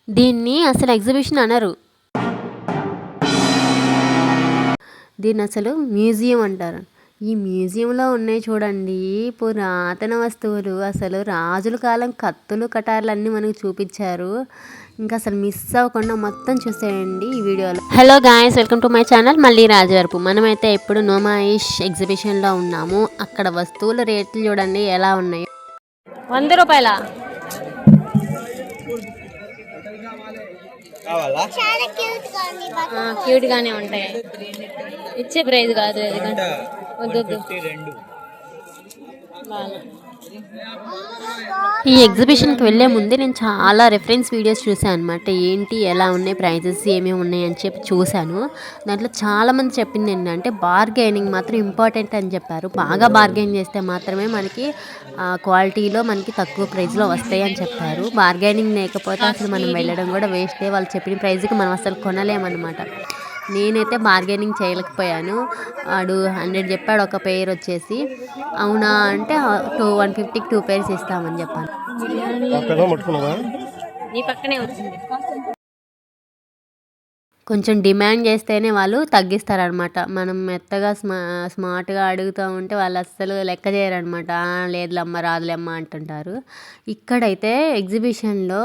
దీన్ని అసలు ఎగ్జిబిషన్ అనరు, దీన్ని అసలు మ్యూజియం అంటారు. ఈ మ్యూజియంలో ఉన్నాయి చూడండి పురాతన వస్తువులు, అసలు రాజుల కాలం కత్తులు కటార్లు అన్నీ మనకు చూపించారు. ఇంకా అసలు మిస్ అవ్వకుండా మొత్తం చూసేయండి ఈ వీడియోలో. Hello guys, welcome to my channel మళ్ళీ రాజవరపు. మనమైతే ఇప్పుడు నోమాయిష్ ఎగ్జిబిషన్లో ఉన్నాము. అక్కడ వస్తువుల రేట్లు చూడండి ఎలా ఉన్నాయి. 100 రూపాయల క్యూట్ గానే ఉంటాయి. ఇచ్చే ప్రైజ్ కాదు వద్దు. ఈ ఎగ్జిబిషన్కి వెళ్ళే ముందే నేను చాలా రెఫరెన్స్ వీడియోస్ చూసాను అనమాట. ఏంటి ఎలా ఉన్నాయి ప్రైజెస్ ఏమేమి ఉన్నాయి అని చెప్పి చూశాను. దాంట్లో చాలామంది చెప్పింది ఏంటంటే బార్గెనింగ్ మాత్రం ఇంపార్టెంట్ అని చెప్పారు. బాగా బార్గెన్ చేస్తే మాత్రమే మనకి క్వాలిటీలో మనకి తక్కువ ప్రైస్లో వస్తాయి అని చెప్పారు. బార్గెనింగ్ లేకపోతే అసలు మనం వెళ్ళడం కూడా వేస్టే. వాళ్ళు చెప్పిన ప్రైస్కి మనం అసలు కొనలేమన్నమాట. నేనైతే బార్గెనింగ్ చేయలేకపోయాను. వాడు 100 చెప్పాడు ఒక పేర్ వచ్చేసి. అవునా అంటే 150కి 2 పేర్స్ ఇస్తామని చెప్పాను. కొంచెం డిమాండ్ చేస్తేనే వాళ్ళు తగ్గిస్తారనమాట. మనం మెత్తగా స్మార్ట్గా అడుగుతూ ఉంటే వాళ్ళు అస్సలు లెక్క చేయరనమాట. లేదులమ్మ రాదులేమ్మ అంటుంటారు. ఇక్కడైతే ఎగ్జిబిషన్లో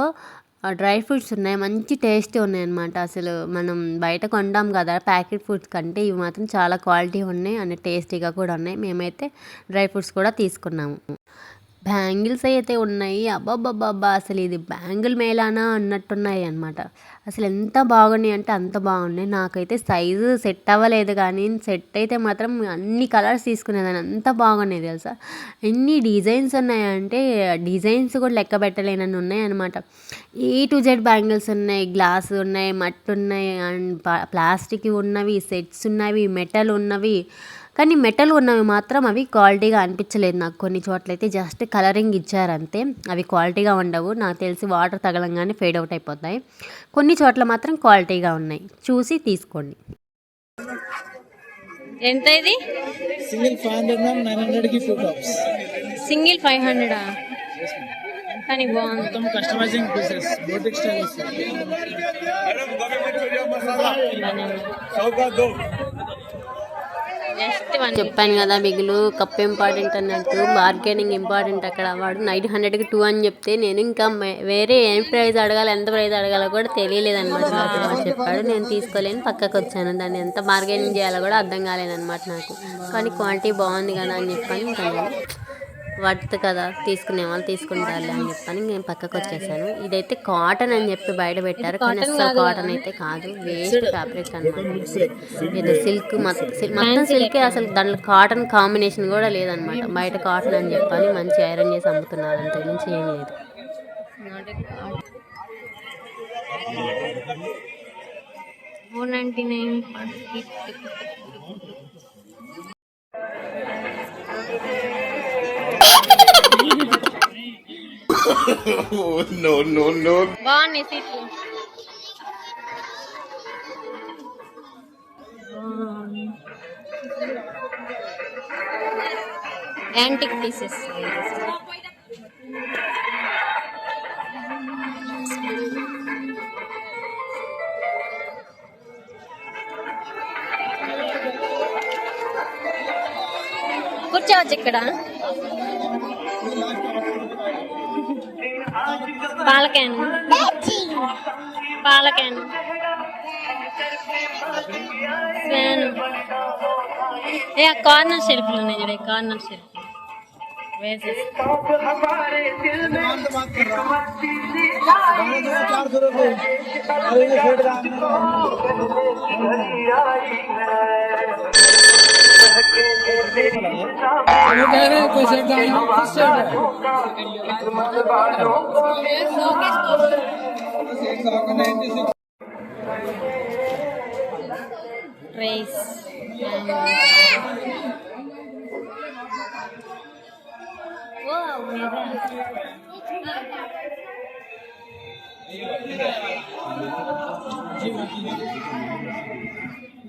డ్రై ఫ్రూట్స్ ఉన్నాయి, మంచి టేస్టీ ఉన్నాయన్నమాట. అసలు మనం బయట కొంటాం కదా ప్యాకెట్ ఫుడ్స్ కంటే ఇవి మాత్రం చాలా క్వాలిటీ ఉన్నాయి అండ్ టేస్టీగా కూడా ఉన్నాయి. మేమైతే డ్రై ఫ్రూట్స్ కూడా తీసుకున్నాము. బ్యాంగిల్స్ అయితే ఉన్నాయి. అబ్బాబ్బాబ్బా అసలు ఇది బ్యాంగిల్ మేళానా అన్నట్టున్నాయి అనమాట. అసలు ఎంత బాగున్నాయి అంటే అంత బాగున్నాయి. నాకైతే సైజు సెట్ అవ్వలేదు, కానీ సెట్ అయితే మాత్రం అన్ని కలర్స్ తీసుకునేదాన్ని, అంత బాగున్నాయి తెలుసా. ఎన్ని డిజైన్స్ ఉన్నాయంటే డిజైన్స్ కూడా లెక్క పెట్టలేనని ఉన్నాయి అనమాట. A to Z బ్యాంగిల్స్ ఉన్నాయి, గ్లాస్ ఉన్నాయి, మట్టి ఉన్నాయి, అండ్ ప్లాస్టిక్ ఉన్నవి, సెట్స్ ఉన్నవి, మెటల్ ఉన్నవి. కానీ మెటల్ ఉన్నవి మాత్రం అవి క్వాలిటీగా అనిపించలేదు నాకు. కొన్ని చోట్ల అయితే జస్ట్ కలరింగ్ ఇచ్చారంతే, అవి క్వాలిటీగా ఉండవు. నాకు తెలిసి వాటర్ తగలంగానే ఫేడ్ అవుట్ అయిపోతాయి. కొన్ని చోట్ల మాత్రం క్వాలిటీగా ఉన్నాయి, చూసి తీసుకోండి. ఎంత ఇది? సింగిల్ 500 కానీ బాగుంది. కస్టమైజింగ్ పీసెస్ బోటిక్ స్టైల్ వస్తుంది. చెప్పాను కదా బిగులు కప్ ఇంపార్టెంట్ అన్నట్టు, బార్గెనింగ్ ఇంపార్టెంట్. అక్కడ వాడు నైట్ 100కి 2 అని చెప్తే నేను ఇంకా వేరే ఏం ప్రైస్ అడగాలి, ఎంత ప్రైస్ అడగాలో కూడా తెలియలేదన్నమాట. నాకు చెప్పాడు, నేను తీసుకోలేని పక్కకు వచ్చాను. దాన్ని ఎంత బార్గెనింగ్ చేయాలో కూడా అర్థం కాలేదన్నమాట నాకు. కానీ క్వాలిటీ బాగుంది కదా అని చెప్పాను. ఇంకా వర్త్ కదా, తీసుకునే వాళ్ళు తీసుకుంటారులే అని చెప్పని నేను పక్కకు వచ్చేసాను. ఇదైతే కాటన్ అని చెప్పి బయట పెట్టారు, కానీ అసలు కాటన్ అయితే కాదు, వేస్ట్ ఫ్యాబ్రిక్ అనమాట. ఇది సిల్క్, మొత్తం సిల్కే. అసలు దాంట్లో కాటన్ కాంబినేషన్ కూడా లేదనమాట. బయట కాటన్ అని చెప్పని మంచి ఐరన్ చేసి అమ్ముతున్నారు, అంతకు మించి ఏం లేదు. No. బాగున్నాయి సీట్లు. Antique pieces. కూర్చోవచ్చు ఇక్కడ. పాలకేన్ ఏ కార్నర్ షెల్ఫ్లు ఉన్నాయి చూడ, కార్నర్ షెల్ఫ్ వేసేసి ట్రేస్.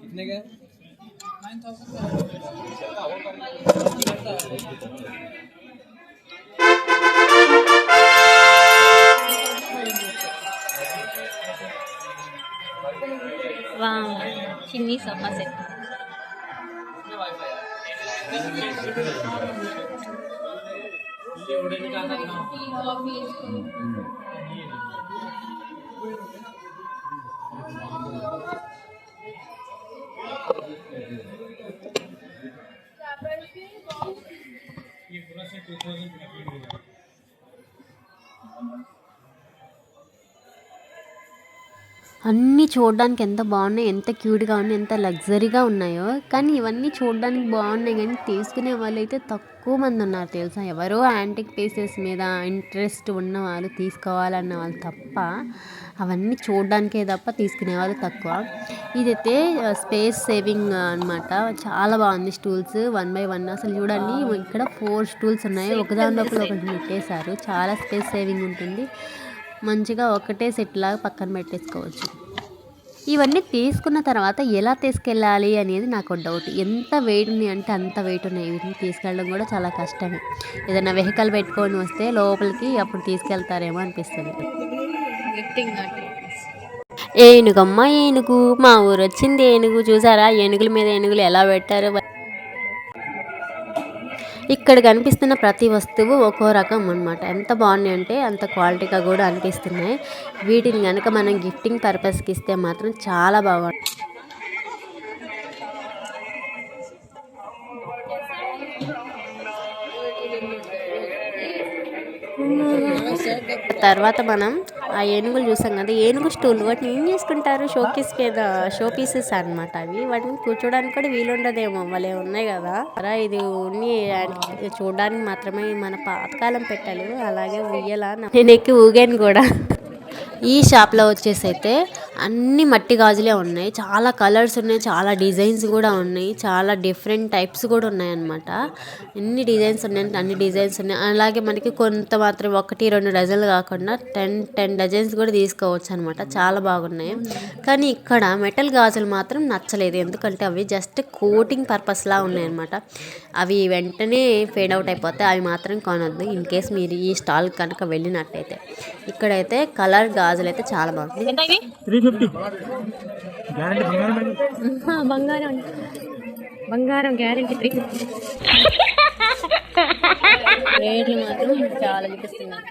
कितने का? 9,000 వావ్! చిన్ని సోఫా సెట్. అన్నీ చూడడానికి ఎంత బాగున్నాయి, ఎంత క్యూట్గా ఉన్నాయి, ఎంత లగ్జరీగా ఉన్నాయో. కానీ ఇవన్నీ చూడడానికి బాగున్నాయి కానీ తీసుకునే వాళ్ళు అయితే తక్కువ మంది ఉన్నారు తెలుసా. ఎవరో యాంటిక్ పీసెస్ మీద ఇంట్రెస్ట్ ఉన్న వాళ్ళు, తీసుకోవాలన్న వాళ్ళు తప్ప, అవన్నీ చూడడానికే తప్ప తీసుకునే వాళ్ళు తక్కువ. ఇదైతే స్పేస్ సేవింగ్ అనమాట. చాలా బాగుంది. స్టూల్స్ 1 by 1 అసలు చూడండి. ఇక్కడ 4 స్టూల్స్ ఉన్నాయి. ఒకదాని లోపల ఒకటి పెట్టేశారు. చాలా స్పేస్ సేవింగ్ ఉంటుంది. మంచిగా ఒకటే సెట్ లాగా పక్కన పెట్టేసుకోవచ్చు. ఇవన్నీ తీసుకున్న తర్వాత ఎలా తీసుకెళ్ళాలి అనేది నాకు డౌట్. ఎంత వెయిట్ ఉన్నాయి అంటే అంత వెయిట్ ఉన్నాయి. వీటిని తీసుకెళ్ళడం కూడా చాలా కష్టమే. ఏదైనా వెహికల్ పెట్టుకొని వస్తే లోపలికి అప్పుడు తీసుకెళ్తారేమో అనిపిస్తుంది. ఏనుగమ్మ ఏనుగు, మా ఊరు వచ్చింది ఏనుగు. చూసారా ఏనుగుల మీద ఏనుగులు ఎలా పెట్టారు. ఇక్కడ కనిపిస్తున్న ప్రతి వస్తువు ఒక్కో రకం అనమాట. ఎంత బాగున్నాయి అంటే అంత క్వాలిటీగా కూడా అనిపిస్తున్నాయి. వీటిని కనుక మనం గిఫ్టింగ్ పర్పస్కి ఇస్తే మాత్రం చాలా బాగుంటుంది. తర్వాత మనం ఆ ఏనుగులు చూసాం కదా, ఏనుగు స్టూల్. వాటిని ఏం చేసుకుంటారు? షో పీసెస్ అనమాట అవి. వాటిని కూర్చోడానికి కూడా వీలుండదేమో, వాళ్ళే ఉన్నాయి కదా. ఇది ఓన్లీ చూడడానికి మాత్రమే. మన పాతకాలం పెట్టాలి. అలాగే ఉయ్యాల నేను ఎక్కి ఊగాను కూడా. ఈ షాప్లో వచ్చేసి అయితే అన్ని మట్టి గాజులే ఉన్నాయి. చాలా కలర్స్ ఉన్నాయి, చాలా డిజైన్స్ కూడా ఉన్నాయి, చాలా డిఫరెంట్ టైప్స్ కూడా ఉన్నాయన్నమాట. ఎన్ని డిజైన్స్ ఉన్నాయంటే అన్ని డిజైన్స్ ఉన్నాయి. అలాగే మనకి కొంత మాత్రం 1-2 డజన్లు కాకుండా 10 డజన్స్ కూడా తీసుకోవచ్చు అనమాట. చాలా బాగున్నాయి. కానీ ఇక్కడ మెటల్ గాజులు మాత్రం నచ్చలేదు. ఎందుకంటే అవి జస్ట్ కోటింగ్ పర్పస్లా ఉన్నాయన్నమాట. అవి వెంటనే ఫేడ్ అవుట్ అయిపోతాయి. అవి మాత్రం కొనొద్దు ఇన్ కేస్ మీరు ఈ స్టాల్ కనుక వెళ్ళినట్టయితే. ఇక్కడైతే కలర్ గాజులు అయితే చాలా బాగుంది. బంగారం గ్యారెంటీ 350. రేట్లు మాత్రం చాలా చూపిస్తున్నారు.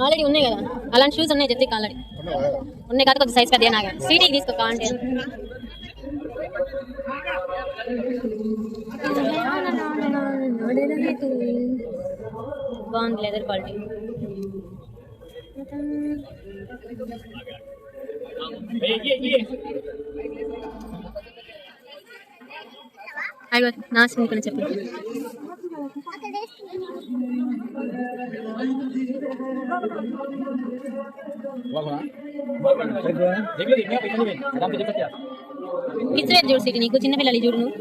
ఆల్రెడీ ఉన్నాయి కదా అలాంటి షూస్ ఉన్నాయి. జెత్తికి ఆల్రెడీ ఉన్నాయి కదా, కొంచెం సైజ్ పెద్దగా నాగా సీటీకి తీసుకో కావాలంటే. బాగుంది లెదర్ క్వాలిటీ. అయ్యో నాశనం కొన్ని చెప్పు. కిడ్స్ వేర్ చూడు సిటీ, నీకు చిన్నపిల్లలు చూడు నువ్వు.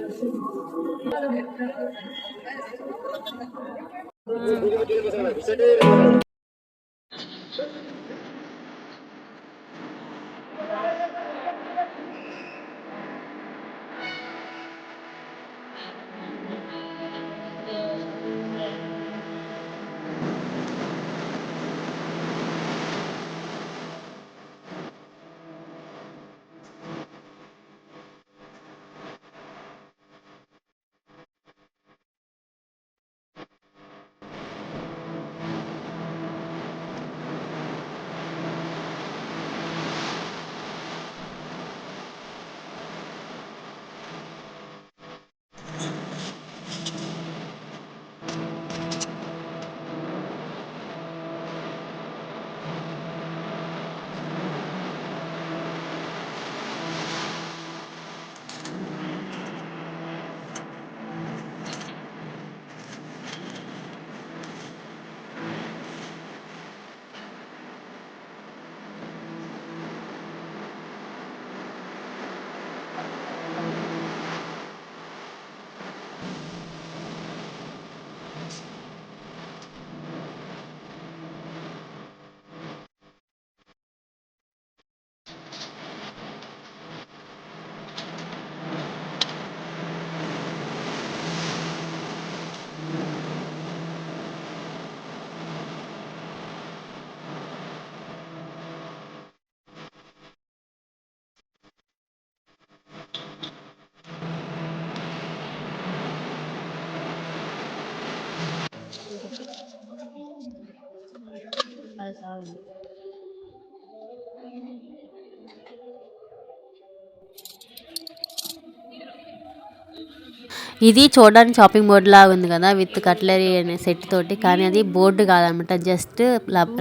ఇది చూడడానికి షాపింగ్ బోర్డ్ లాగా ఉంది కదా, విత్ కట్లరీ అనే సెట్ తోటి. కానీ అది బోర్డు కాదనమాట, జస్ట్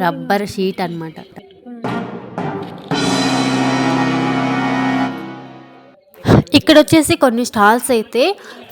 రబ్బర్ షీట్ అనమాట. ఇక్కడ వచ్చేసి కొన్ని స్టాల్స్ అయితే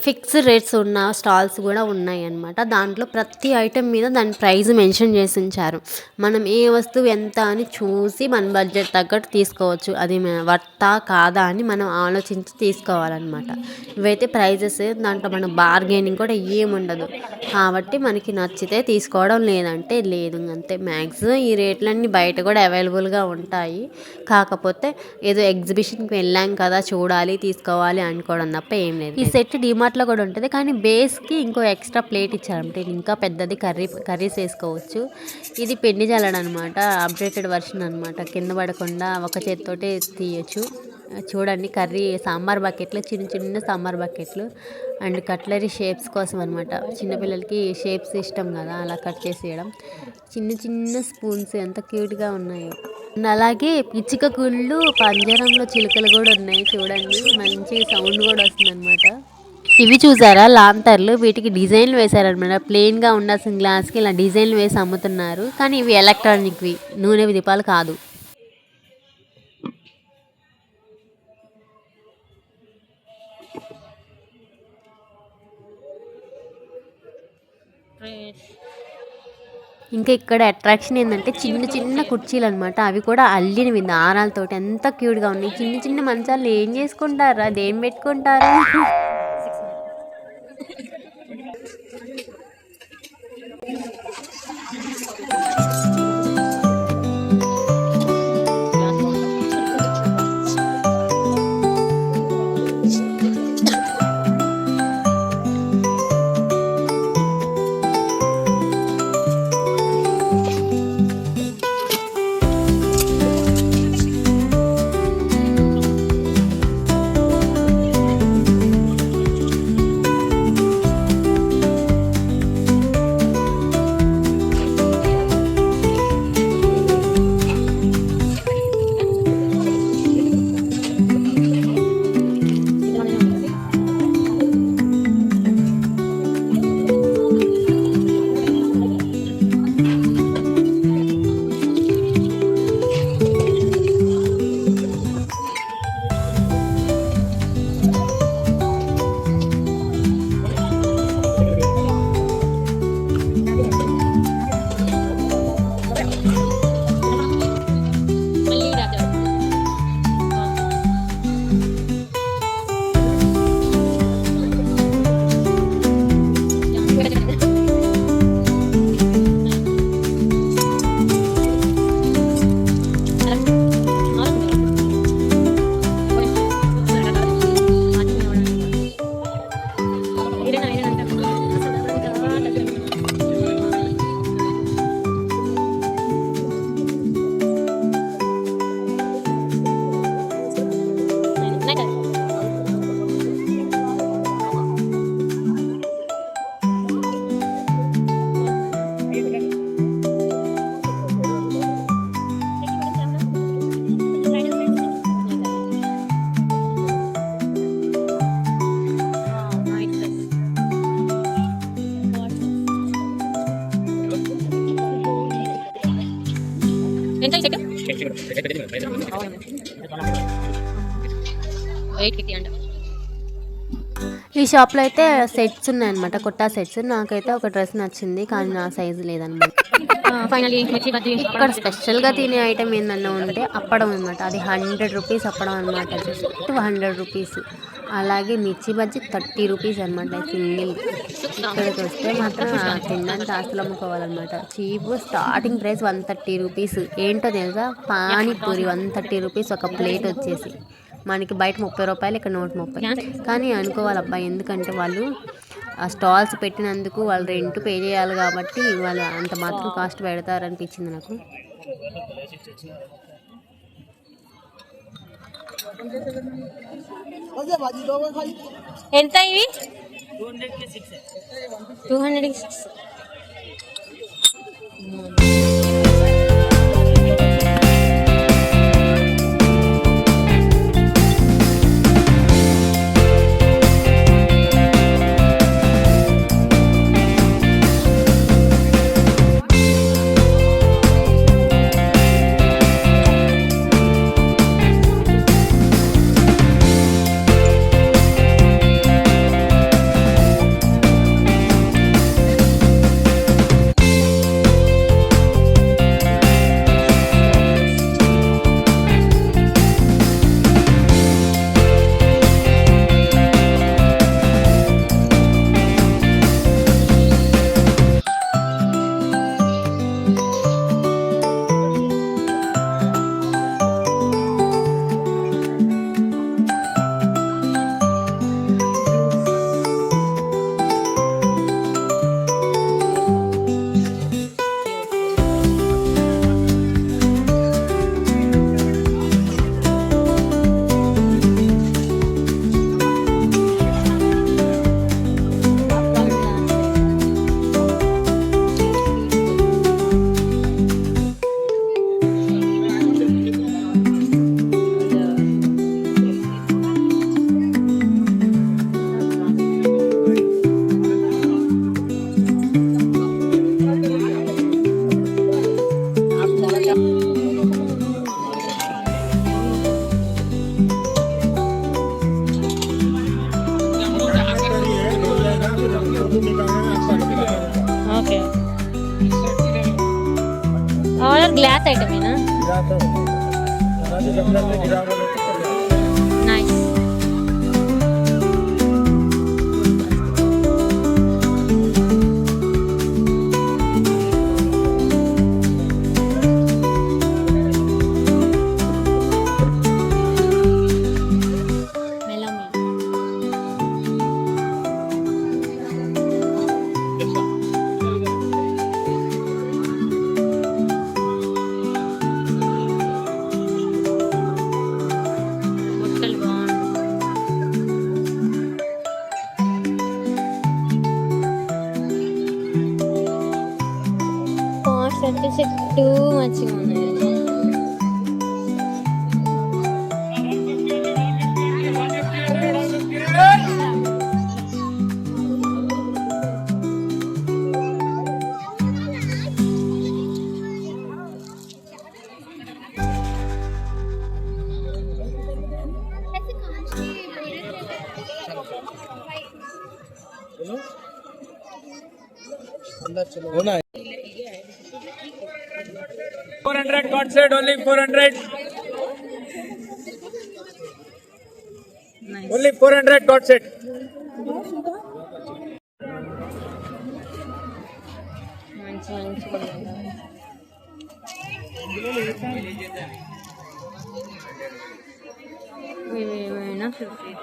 ఫిక్స్డ్ రేట్స్ ఉన్న స్టాల్స్ కూడా ఉన్నాయి అన్నమాట. దాంట్లో ప్రతి ఐటెం మీద దాని ప్రైస్ మెన్షన్ చేసి ఉంచారు. మనం ఏ వస్తువు ఎంత అని చూసి మన బడ్జెట్ తగ్గట్టు తీసుకోవచ్చు. అది వర్తా కాదా అని మనం ఆలోచించి తీసుకోవాలన్నమాట. ఇవైతే ప్రైజెస్, దాంట్లో మనం బార్గెనింగ్ కూడా ఏముండదు. కాబట్టి మనకి నచ్చితే తీసుకోవడం, లేదంటే లేదు, అంతే. మ్యాక్సిమం ఈ రేట్లన్నీ బయట కూడా అవైలబుల్గా ఉంటాయి. కాకపోతే ఏదో ఎగ్జిబిషన్కి వెళ్ళాం కదా, చూడాలి తీసుకోవాలి అనుకోవడం తప్ప ఏం లేదు. ఈ సెట్ డిమార్ట్లో కూడా ఉంటుంది, కానీ బేస్కి ఇంకో ఎక్స్ట్రా ప్లేట్ ఇచ్చారంటే ఇది ఇంకా పెద్దది, కర్రీస్ వేసుకోవచ్చు. ఇది పిండి జల్లడ అనమాట, అప్డేటెడ్ వర్షన్ అనమాట. కింద పడకుండా ఒక చేతితోటే తీయచ్చు. చూడండి, సాంబార్ బకెట్లు, చిన్న చిన్న సాంబార్ బకెట్లు అండ్ కట్లరీ షేప్స్ కోసం అనమాట. చిన్నపిల్లలకి షేప్స్ ఇష్టం కదా, అలా కట్ చేసేయడం. చిన్న చిన్న స్పూన్స్ ఎంత క్యూట్గా ఉన్నాయో. అలాగే పిచ్చుక గుళ్ళు, పంజరంలో చిలుకలు కూడా ఉన్నాయి. చూడండి, మంచి సౌండ్ కూడా వస్తుంది అనమాట. ఇవి చూసారా లాంతర్లు, వీటికి డిజైన్లు వేశారనమాట. ప్లెయిన్గా ఉండాల్సిన గ్లాస్కి ఇలా డిజైన్లు వేసి అమ్ముతున్నారు. కానీ ఇవి ఎలక్ట్రానిక్వి, నూనె దీపాలు కాదు. ఇంకా ఇక్కడ అట్రాక్షన్ ఏంటంటే చిన్న చిన్న కుర్చీలు అనమాట. అవి కూడా అల్లినవి దారాలతోటి, ఎంత క్యూట్గా ఉన్నాయి. చిన్న చిన్న మంచాలు ఏం చేసుకుంటారా, దేం పెట్టుకుంటారా? ఈ షాప్లో అయితే సెట్స్ ఉన్నాయన్నమాట, కుర్తా సెట్స్. నాకైతే ఒక డ్రెస్ నచ్చింది, కానీ నా సైజు లేదన్నమాట. ఇక్కడ స్పెషల్గా తినే ఐటమ్ ఏంటన్నా ఉంటే అప్పడం అనమాట. అది 100 రూపీస్ అప్పడం అనమాట, జస్ట్ 100 రూపీస్. అలాగే మిర్చి బజ్జీ 30 రూపీస్ అనమాట, సింగిల్. ఇక్కడికి వస్తే మాత్రం తినడానికి ఆస్తులు అమ్ముకోవాలన్నమాట. Cheap, starting price 130 rupees. ఏంటో తెలుసా, పానీపూరి 130 రూపీస్ ఒక ప్లేట్ వచ్చేసి. మనకి బయట 30 రూపాయలు, ఇక్కడ 130. కానీ అనుకోవాలబ్బా, ఎందుకంటే వాళ్ళు ఆ స్టాల్స్ పెట్టినందుకు వాళ్ళు రెంట్ పే చేయాలి కాబట్టి వాళ్ళు అంత మాత్రం కాస్ట్ పెడతారనిపించింది నాకు. ఎంత ఇవి? 200. అది గ్లాస్ ఐటమేనా? నైస్. టూ మంచిగా ఉన్నాయి. होना 400 got set, only 400. Nice. Only 400 got set. మంచి మంచిగా ఏమైనా 100.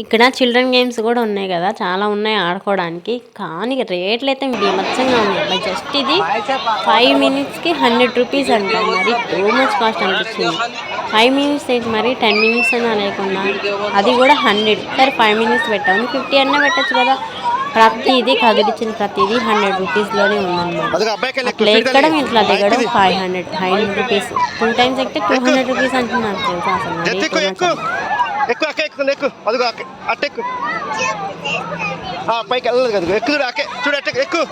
ఇక్కడ చిల్డ్రన్ గేమ్స్ కూడా ఉన్నాయి కదా, చాలా ఉన్నాయి ఆడుకోవడానికి. కానీ రేట్లు అయితే బీభత్సంగా ఉన్నాయి. జస్ట్ ఇది 5 minutesకి 100 rupees అంట. మరి టూ మచ్ కాస్ట్ అనిపించింది. 5 minutes అయితే మరి 10 minutes అన్నా లేకుండా, అది కూడా 100. సరే 5 minutes పెట్టాము, 50 అన్నా పెట్టచ్చు కదా. ప్రతిదీ కదిలిచ్చిన ప్రతిదీ 100 rupeesలోనే ఉందన్నమాట. అట్లా ఎక్కడం ఇట్లా దిగడం 500 rupees. 2 times ఎక్కితే 200 rupees అంటున్నారు తెలుసా అసలు. ఎక్కువ అక్క ఎక్కుతుంది ఎక్కువ అదిగో అక్క అట్టెక్కు పైకి వెళ్ళదు కదా ఎక్కువ చూడు అక్కే చూడు అట్ట ఎక్కువ.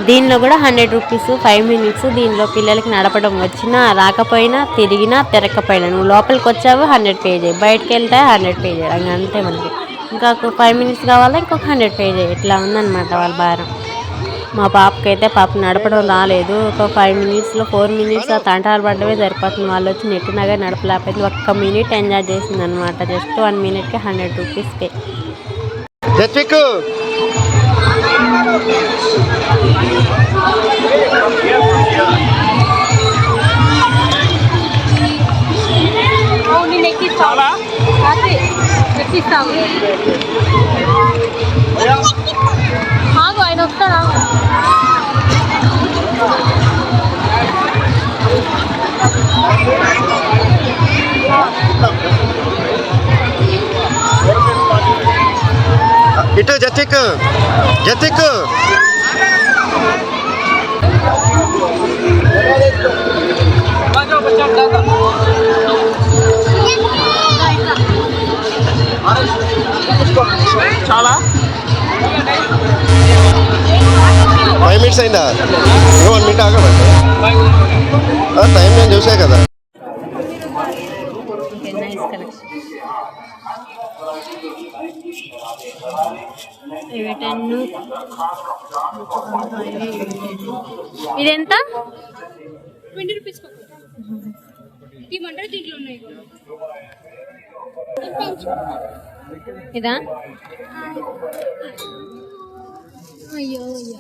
దీనిలో కూడా 100 rupees 5 minutes. దీనిలో పిల్లలకి నడపడం వచ్చినా రాకపోయినా తిరిగినా తిరగకపోయినా నువ్వు లోపలికి వచ్చావు 100 pay చేయి, బయటకు వెళ్తే 100 pay చేయి. ఇంకా అంతే మనకి. ఇంకా 5 minutes కావాలా ఇంకొక 100 pay చేయి. ఇట్లా ఉందన్నమాట వాళ్ళ భారం. మా పాపకైతే నడపడం రాలేదు. ఒక 5 minutesలో 4 minutes ఆ తంటాలు పడ్డవే సరిపోతుంది. వాళ్ళు వచ్చి నెట్టినగా నడపలేకపోయింది. 1 minute ఎంజాయ్ చేసింది అనమాట. Just 1 minuteకి 100 rupees pay. ఆయన వస్తాడా? ఇటు జతిక్ జతిక్ చాలా 5 minutes అయిందా? 1 minute ఆగమండి. టైం నేను చూసా కదా. ఇదెంత? 20 rupees. దీంట్లో ఉన్నాయి. ఇదా? అయ్యో అయ్యో